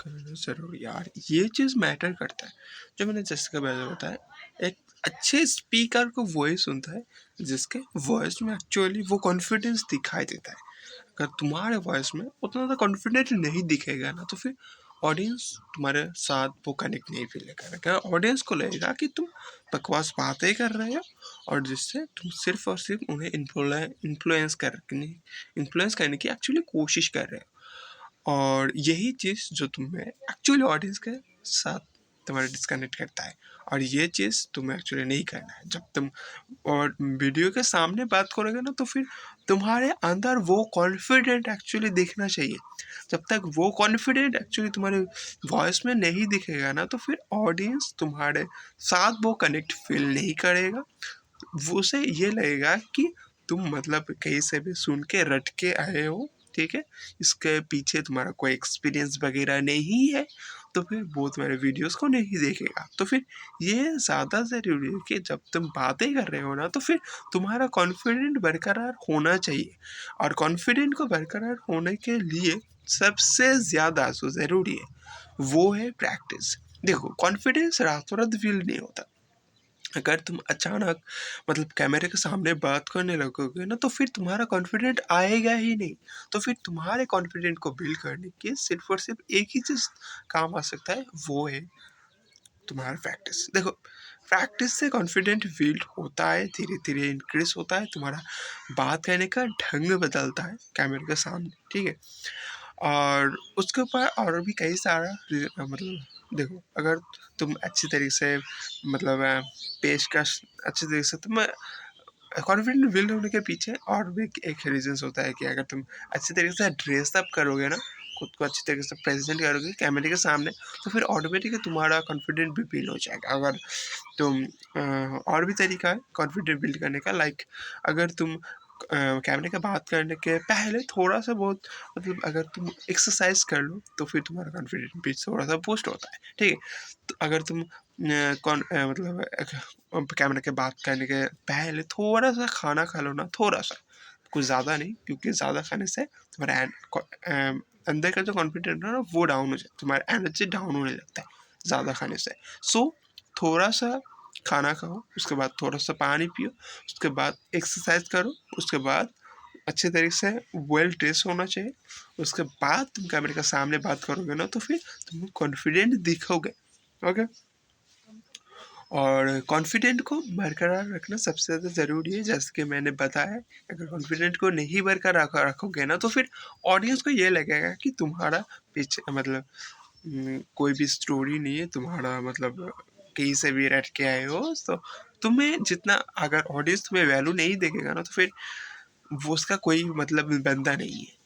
करना ज़रूर यार, ये चीज़ मैटर करता है। जो मैंने जैसे का पहले बताया, एक अच्छे स्पीकर को वही सुनता है जिसके वॉइस में एक्चुअली वो कॉन्फिडेंस दिखाई देता है। अगर तुम्हारे वॉइस में उतना ज़्यादा कॉन्फिडेंट नहीं दिखेगा ना, तो फिर ऑडियंस तुम्हारे साथ वो कनेक्ट नहीं फील करेगा। ऑडियंस को लगेगा कि तुम बकवास बातें कर रहे हो, और जिससे तुम सिर्फ और सिर्फ उन्हें इन्फ्लुएंस करने की एक्चुअली कोशिश कर रहे हो। और यही चीज़ जो तुम्हें एक्चुअली ऑडियंस के साथ तुम्हारे डिस्कनेक्ट करता है, और ये चीज़ तुम्हें एक्चुअली नहीं करना है। जब तुम और वीडियो के सामने बात करोगे ना, तो फिर तुम्हारे अंदर वो कॉन्फिडेंट एक्चुअली दिखना चाहिए। जब तक वो कॉन्फिडेंट एक्चुअली तुम्हारे वॉइस में नहीं दिखेगा ना, तो फिर ऑडियंस तुम्हारे साथ वो कनेक्ट फील नहीं करेगा। वो उसे ये लगेगा कि तुम मतलब कहीं से भी सुन के रट के आए हो, ठीक है, इसके पीछे तुम्हारा कोई एक्सपीरियंस वगैरह नहीं है, तो फिर वो तुम्हारे वीडियोस को नहीं देखेगा। तो फिर ये ज़्यादा ज़रूरी है कि जब तुम बातें कर रहे हो ना, तो फिर तुम्हारा कॉन्फिडेंट बरकरार होना चाहिए। और कॉन्फिडेंट को बरकरार होने के लिए सबसे ज़्यादा जो ज़रूरी है वो है प्रैक्टिस। देखो, कॉन्फिडेंस रातों रात बिल्ड नहीं होता। अगर तुम अचानक मतलब कैमरे के सामने बात करने लगोगे ना, तो फिर तुम्हारा कॉन्फिडेंट आएगा ही नहीं। तो फिर तुम्हारे कॉन्फिडेंट को बिल्ड करने के सिर्फ और सिर्फ एक ही चीज़ काम आ सकता है, वो है तुम्हारा प्रैक्टिस। देखो, प्रैक्टिस से कॉन्फिडेंट बिल्ड होता है, धीरे धीरे इंक्रीज होता है, तुम्हारा बात करने का ढंग बदलता है कैमरे के सामने, ठीक है। और उसके ऊपर और भी कई सारा मतलब देखो, अगर तुम अच्छी तरीके से मतलब पेशकश अच्छी तरीके से तुम कॉन्फिडेंट बिल्ड होने के पीछे और भी एक रीजंस होता है कि अगर तुम अच्छी तरीके से ड्रेस अप करोगे ना, खुद को अच्छी तरीके से प्रेजेंट करोगे कैमरे के सामने, तो फिर ऑटोमेटिकली तुम्हारा कॉन्फिडेंट भी बिल्ड हो जाएगा। अगर तुम और भी तरीका है कॉन्फिडेंट बिल्ड करने का, लाइक अगर तुम कैमरे का बात करने के पहले थोड़ा सा बहुत मतलब अगर तुम एक्सरसाइज कर लो, तो फिर तुम्हारा कॉन्फिडेंस भी थोड़ा सा बूस्ट होता है, ठीक है। तो अगर तुम मतलब कैमरे के बात करने के पहले थोड़ा सा खाना खा लो ना, थोड़ा सा, कुछ ज़्यादा नहीं, क्योंकि ज़्यादा खाने से तुम्हारा अंदर का जो कॉन्फिडेंस है ना वो डाउन हो जाता है, तुम्हारा एनर्जी डाउन होने लगता है ज़्यादा खाने से। सो थोड़ा सा खाना खाओ, उसके बाद थोड़ा सा पानी पियो, उसके बाद एक्सरसाइज करो, उसके बाद अच्छे तरीके से वेल ड्रेस होना चाहिए, उसके बाद तुम कैमरे के सामने बात करोगे ना, तो फिर तुम कॉन्फिडेंट दिखोगे। ओके। और कॉन्फिडेंट को बरकरार रखना सबसे ज़्यादा ज़रूरी है, जैसे कि मैंने बताया। अगर कॉन्फिडेंट को नहीं बरकरार रखोगे ना, तो फिर ऑडियंस को ये लगेगा कि तुम्हारा पीछे मतलब कोई भी स्टोरी नहीं है, तुम्हारा मतलब कहीं से भी रट के आए हो। तो तुम्हें जितना अगर ऑडियंस तुम्हें वैल्यू नहीं देखेगा ना, तो फिर वो उसका कोई मतलब बनता नहीं है।